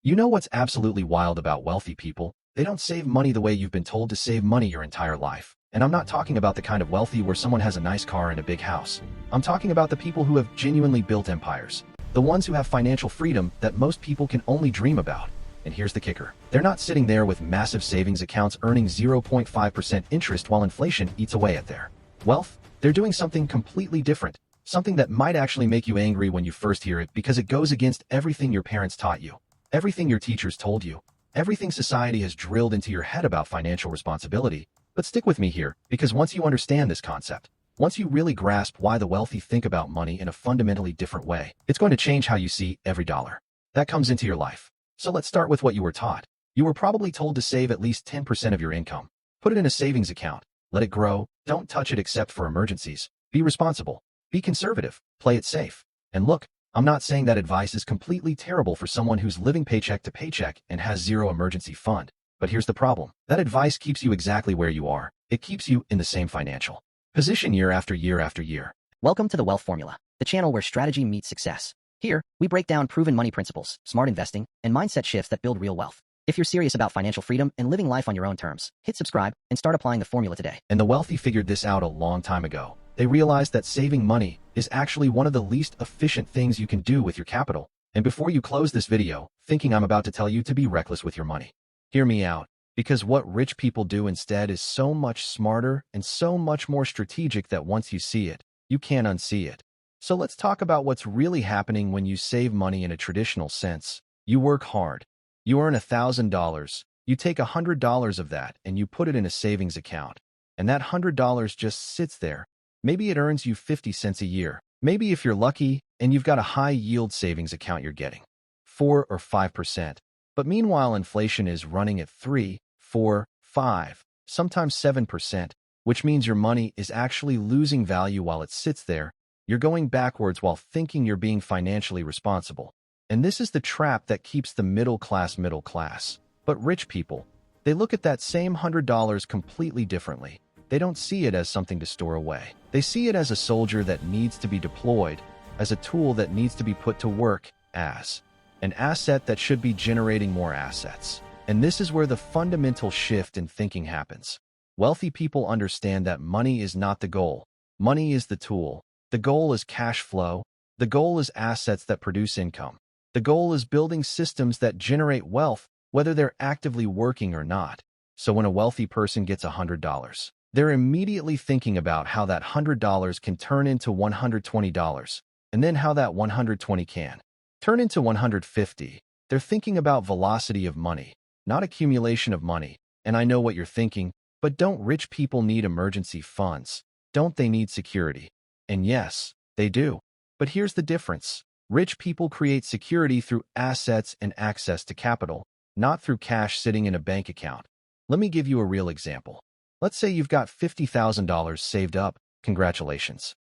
You know what's absolutely wild about wealthy people? They don't save money the way you've been told to save money your entire life. And I'm not talking about the kind of wealthy where someone has a nice car and a big house. I'm talking about the people who have genuinely built empires. The ones who have financial freedom that most people can only dream about. And here's the kicker. They're not sitting there with massive savings accounts earning 0.5% interest while inflation eats away at their wealth. They're doing something completely different. Something that might actually make you angry when you first hear it because it goes against everything your parents taught you, everything your teachers told you, everything society has drilled into your head about financial responsibility. But stick with me here, because once you understand this concept, once you really grasp why the wealthy think about money in a fundamentally different way, it's going to change how you see every dollar that comes into your life. So let's start with what you were taught. You were probably told to save at least 10% of your income. Put it in a savings account. Let it grow. Don't touch it except for emergencies. Be responsible. Be conservative. Play it safe. And look, I'm not saying that advice is completely terrible for someone who's living paycheck to paycheck and has zero emergency fund. But here's the problem. That advice keeps you exactly where you are. It keeps you in the same financial position year after year after year. Welcome to the Wealth Formula, the channel where strategy meets success. Here, we break down proven money principles, smart investing, and mindset shifts that build real wealth. If you're serious about financial freedom and living life on your own terms, hit subscribe and start applying the formula today. And the wealthy figured this out a long time ago. They realized that saving money is actually one of the least efficient things you can do with your capital. And before you close this video, thinking I'm about to tell you to be reckless with your money, hear me out, because what rich people do instead is so much smarter and so much more strategic that once you see it, you can't unsee it. So let's talk about what's really happening when you save money in a traditional sense. You work hard. You earn $1,000. You take $100 of that and you put it in a savings account. And that $100 just sits there. Maybe it earns you 50 cents a year. Maybe if you're lucky and you've got a high yield savings account you're getting 4 or 5%. But meanwhile, inflation is running at 3, 4, 5, sometimes 7%, which means your money is actually losing value while it sits there. You're going backwards while thinking you're being financially responsible. And this is the trap that keeps the middle class. But rich people, they look at that same $100 completely differently. They don't see it as something to store away. They see it as a soldier that needs to be deployed, as a tool that needs to be put to work, as an asset that should be generating more assets. And this is where the fundamental shift in thinking happens. Wealthy people understand that money is not the goal. Money is the tool. The goal is cash flow. The goal is assets that produce income. The goal is building systems that generate wealth, whether they're actively working or not. So when a wealthy person gets $100, they're immediately thinking about how that $100 can turn into $120, and then how that $120 can turn into $150. They're thinking about velocity of money, not accumulation of money. And I know what you're thinking, but don't rich people need emergency funds? Don't they need security? And yes, they do. But here's the difference. Rich people create security through assets and access to capital, not through cash sitting in a bank account. Let me give you a real example. Let's say you've got $50,000 saved up. Congratulations.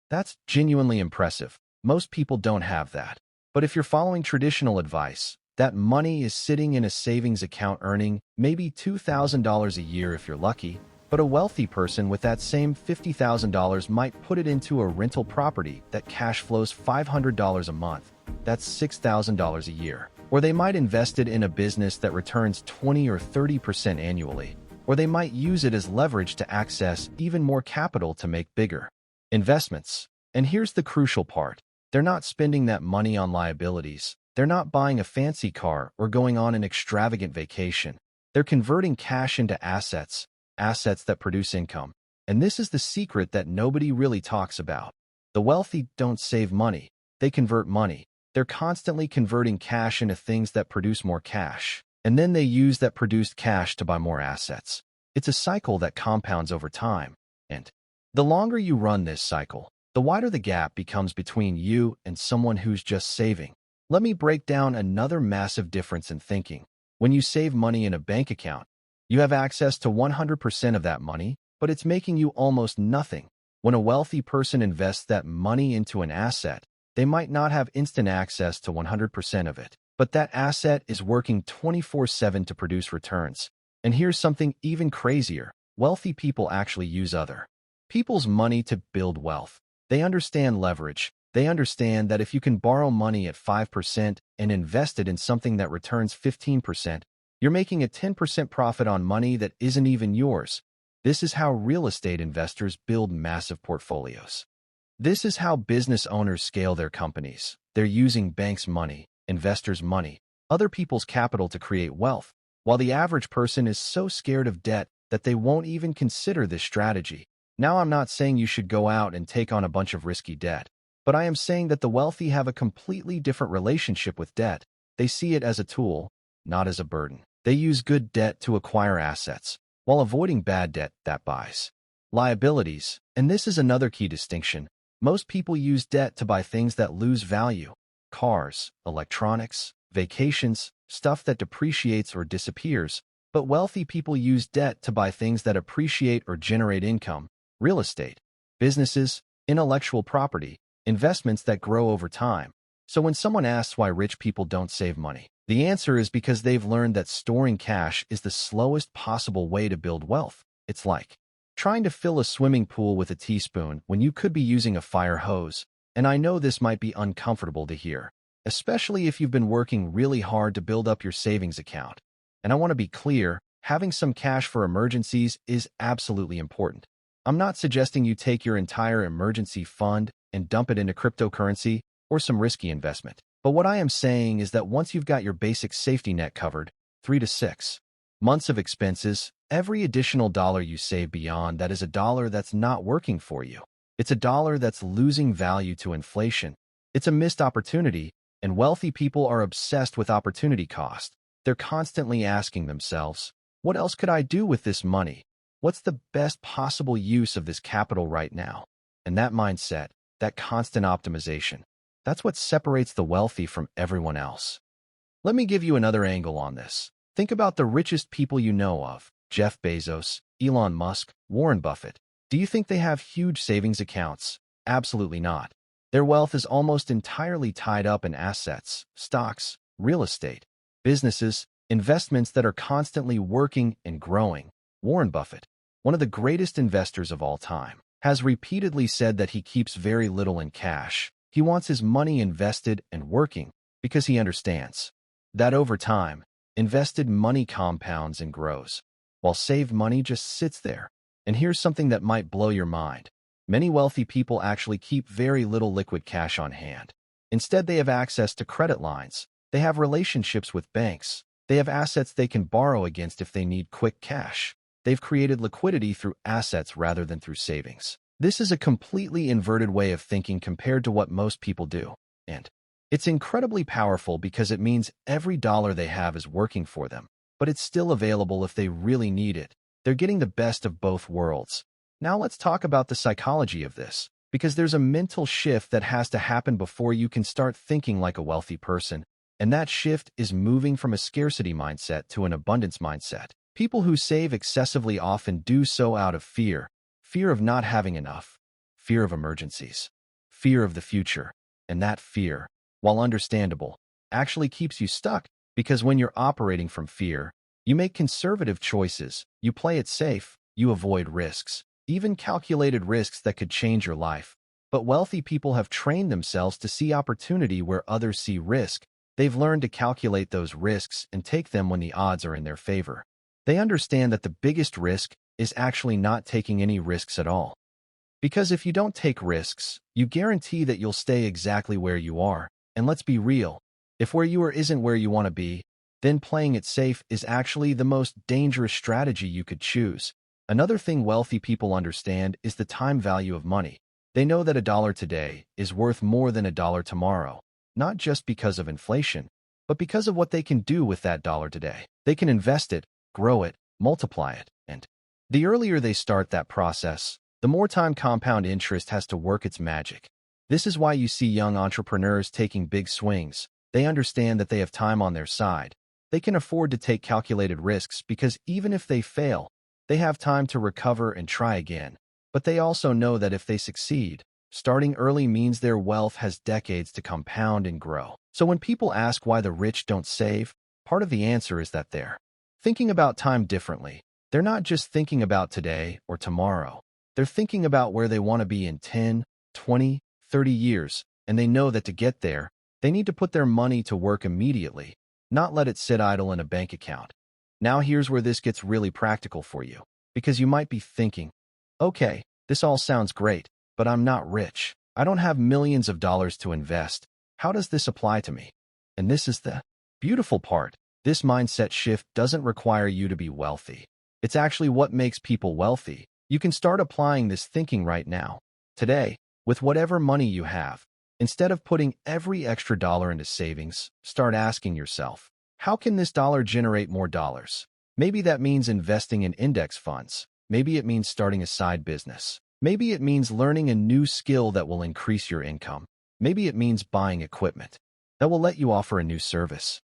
That's genuinely impressive. Most people don't have that. But if you're following traditional advice, that money is sitting in a savings account earning maybe $2,000 a year if you're lucky. But a wealthy person with that same $50,000 might put it into a rental property that cash flows $500 a month. That's $6,000 a year. Or they might invest it in a business that returns 20 or 30% annually. Or they might use it as leverage to access even more capital to make bigger investments. And here's the crucial part. They're not spending that money on liabilities. They're not buying a fancy car or going on an extravagant vacation. They're converting cash into assets that produce income. And this is the secret that nobody really talks about. The wealthy don't save money. They convert money. They're constantly converting cash into things that produce more cash. And then they use that produced cash to buy more assets. It's a cycle that compounds over time. And the longer you run this cycle, the wider the gap becomes between you and someone who's just saving. Let me break down another massive difference in thinking. When you save money in a bank account, you have access to 100% of that money, but it's making you almost nothing. When a wealthy person invests that money into an asset, they might not have instant access to 100% of it. But that asset is working 24/7 to produce returns. And here's something even crazier. Wealthy people actually use other people's money to build wealth. They understand leverage. They understand that if you can borrow money at 5% and invest it in something that returns 15%, you're making a 10% profit on money that isn't even yours. This is how real estate investors build massive portfolios. This is how business owners scale their companies. They're using banks' money, investors' money, other people's capital to create wealth, while the average person is so scared of debt that they won't even consider this strategy. Now, I'm not saying you should go out and take on a bunch of risky debt, but I am saying that the wealthy have a completely different relationship with debt. They see it as a tool, not as a burden. They use good debt to acquire assets, while avoiding bad debt that buys liabilities. And this is another key distinction. Most people use debt to buy things that lose value: cars, electronics, vacations, stuff that depreciates or disappears. But wealthy people use debt to buy things that appreciate or generate income: real estate, businesses, intellectual property, investments that grow over time. So when someone asks why rich people don't save money, the answer is because they've learned that storing cash is the slowest possible way to build wealth. It's like trying to fill a swimming pool with a teaspoon when you could be using a fire hose. And I know this might be uncomfortable to hear, especially if you've been working really hard to build up your savings account. And I want to be clear, having some cash for emergencies is absolutely important. I'm not suggesting you take your entire emergency fund and dump it into cryptocurrency or some risky investment. But what I am saying is that once you've got your basic safety net covered, 3 to 6 months of expenses, every additional dollar you save beyond that is a dollar that's not working for you. It's a dollar that's losing value to inflation. It's a missed opportunity, and wealthy people are obsessed with opportunity cost. They're constantly asking themselves, what else could I do with this money? What's the best possible use of this capital right now? And that mindset, that constant optimization, that's what separates the wealthy from everyone else. Let me give you another angle on this. Think about the richest people you know of: Jeff Bezos, Elon Musk, Warren Buffett. Do you think they have huge savings accounts? Absolutely not. Their wealth is almost entirely tied up in assets, stocks, real estate, businesses, investments that are constantly working and growing. Warren Buffett, one of the greatest investors of all time, has repeatedly said that he keeps very little in cash. He wants his money invested and working because he understands that over time, invested money compounds and grows, while saved money just sits there. And here's something that might blow your mind. Many wealthy people actually keep very little liquid cash on hand. Instead, they have access to credit lines. They have relationships with banks. They have assets they can borrow against if they need quick cash. They've created liquidity through assets rather than through savings. This is a completely inverted way of thinking compared to what most people do. And it's incredibly powerful because it means every dollar they have is working for them, but it's still available if they really need it. They're getting the best of both worlds. Now let's talk about the psychology of this, because there's a mental shift that has to happen before you can start thinking like a wealthy person, and that shift is moving from a scarcity mindset to an abundance mindset. People who save excessively often do so out of fear of not having enough, fear of emergencies, fear of the future, and that fear, while understandable, actually keeps you stuck, because when you're operating from fear, you make conservative choices, you play it safe, you avoid risks, even calculated risks that could change your life. But wealthy people have trained themselves to see opportunity where others see risk. They've learned to calculate those risks and take them when the odds are in their favor. They understand that the biggest risk is actually not taking any risks at all. Because if you don't take risks, you guarantee that you'll stay exactly where you are. And let's be real, if where you are isn't where you want to be, then playing it safe is actually the most dangerous strategy you could choose. Another thing wealthy people understand is the time value of money. They know that $1 today is worth more than $1 tomorrow, not just because of inflation, but because of what they can do with that dollar today. They can invest it, grow it, multiply it, and the earlier they start that process, the more time compound interest has to work its magic. This is why you see young entrepreneurs taking big swings. They understand that they have time on their side. They can afford to take calculated risks because even if they fail, they have time to recover and try again. But they also know that if they succeed, starting early means their wealth has decades to compound and grow. So when people ask why the rich don't save, part of the answer is that they're thinking about time differently. They're not just thinking about today or tomorrow. They're thinking about where they want to be in 10, 20, 30 years. and they know that to get there, they need to put their money to work immediately, not let it sit idle in a bank account. Now here's where this gets really practical for you, because you might be thinking, okay, this all sounds great, but I'm not rich. I don't have millions of dollars to invest. How does this apply to me? And this is the beautiful part. This mindset shift doesn't require you to be wealthy. It's actually what makes people wealthy. You can start applying this thinking right now, today, with whatever money you have. Instead of putting every extra dollar into savings, start asking yourself, how can this dollar generate more dollars? Maybe that means investing in index funds. Maybe it means starting a side business. Maybe it means learning a new skill that will increase your income. Maybe it means buying equipment that will let you offer a new service.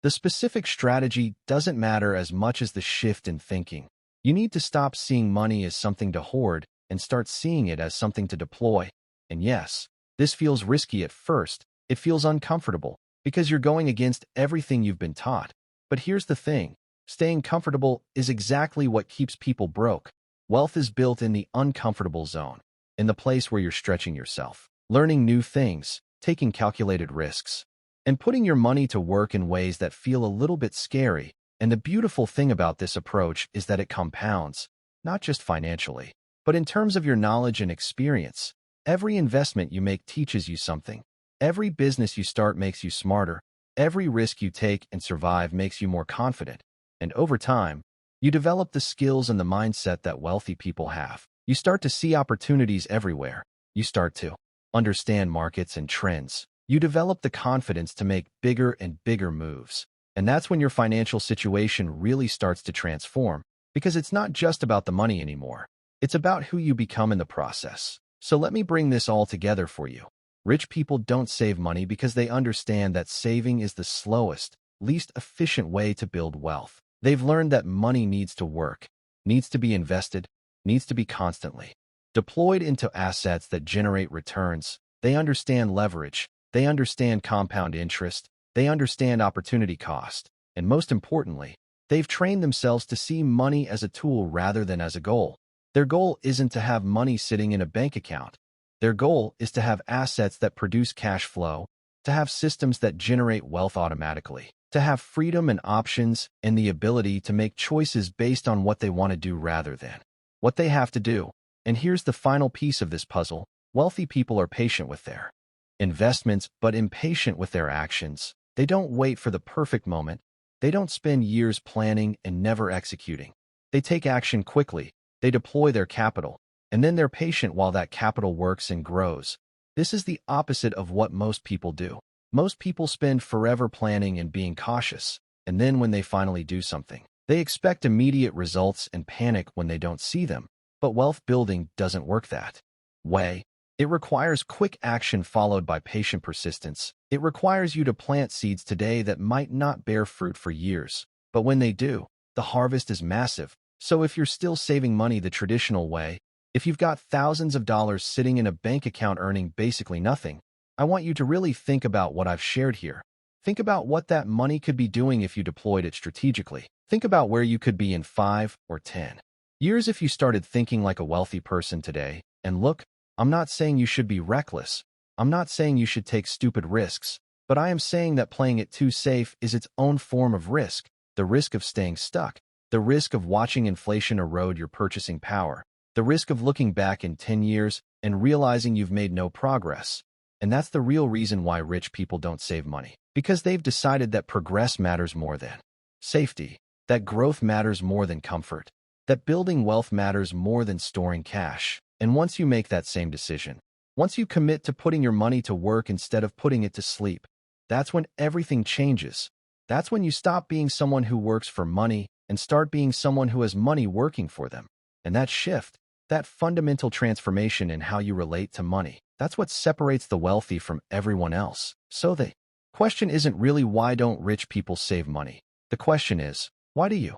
The specific strategy doesn't matter as much as the shift in thinking. You need to stop seeing money as something to hoard and start seeing it as something to deploy. And yes, this feels risky at first. It feels uncomfortable because you're going against everything you've been taught. But here's the thing. Staying comfortable is exactly what keeps people broke. Wealth is built in the uncomfortable zone, in the place where you're stretching yourself, learning new things, taking calculated risks, and putting your money to work in ways that feel a little bit scary. And the beautiful thing about this approach is that it compounds, not just financially, but in terms of your knowledge and experience. Every investment you make teaches you something. Every business you start makes you smarter. Every risk you take and survive makes you more confident. And over time, you develop the skills and the mindset that wealthy people have. You start to see opportunities everywhere. You start to understand markets and trends. You develop the confidence to make bigger and bigger moves. And that's when your financial situation really starts to transform, because it's not just about the money anymore. It's about who you become in the process. So let me bring this all together for you. Rich people don't save money because they understand that saving is the slowest, least efficient way to build wealth. They've learned that money needs to work, needs to be invested, needs to be constantly deployed into assets that generate returns. They understand leverage. They understand compound interest. They understand opportunity cost. And most importantly, they've trained themselves to see money as a tool rather than as a goal. Their goal isn't to have money sitting in a bank account. Their goal is to have assets that produce cash flow, to have systems that generate wealth automatically, to have freedom and options and the ability to make choices based on what they want to do rather than what they have to do. And here's the final piece of this puzzle. Wealthy people are patient with their investments, but impatient with their actions. They don't wait for the perfect moment. They don't spend years planning and never executing. They take action quickly. They deploy their capital, and then they're patient while that capital works and grows. This is the opposite of what most people do. Most people spend forever planning and being cautious, and then when they finally do something, they expect immediate results and panic when they don't see them. But wealth building doesn't work that way. It requires quick action followed by patient persistence. It requires you to plant seeds today that might not bear fruit for years. But when they do, the harvest is massive. So if you're still saving money the traditional way, if you've got thousands of dollars sitting in a bank account earning basically nothing, I want you to really think about what I've shared here. Think about what that money could be doing if you deployed it strategically. Think about where you could be in 5 or 10 years if you started thinking like a wealthy person today. And look, I'm not saying you should be reckless. I'm not saying you should take stupid risks, but I am saying that playing it too safe is its own form of risk. The risk of staying stuck, the risk of watching inflation erode your purchasing power, the risk of looking back in 10 years and realizing you've made no progress. And that's the real reason why rich people don't save money, because they've decided that progress matters more than safety, that growth matters more than comfort, that building wealth matters more than storing cash. And once you make that same decision, once you commit to putting your money to work instead of putting it to sleep, that's when everything changes. That's when you stop being someone who works for money and start being someone who has money working for them. And that shift, that fundamental transformation in how you relate to money, that's what separates the wealthy from everyone else. So the question isn't really why don't rich people save money? The question is, why do you?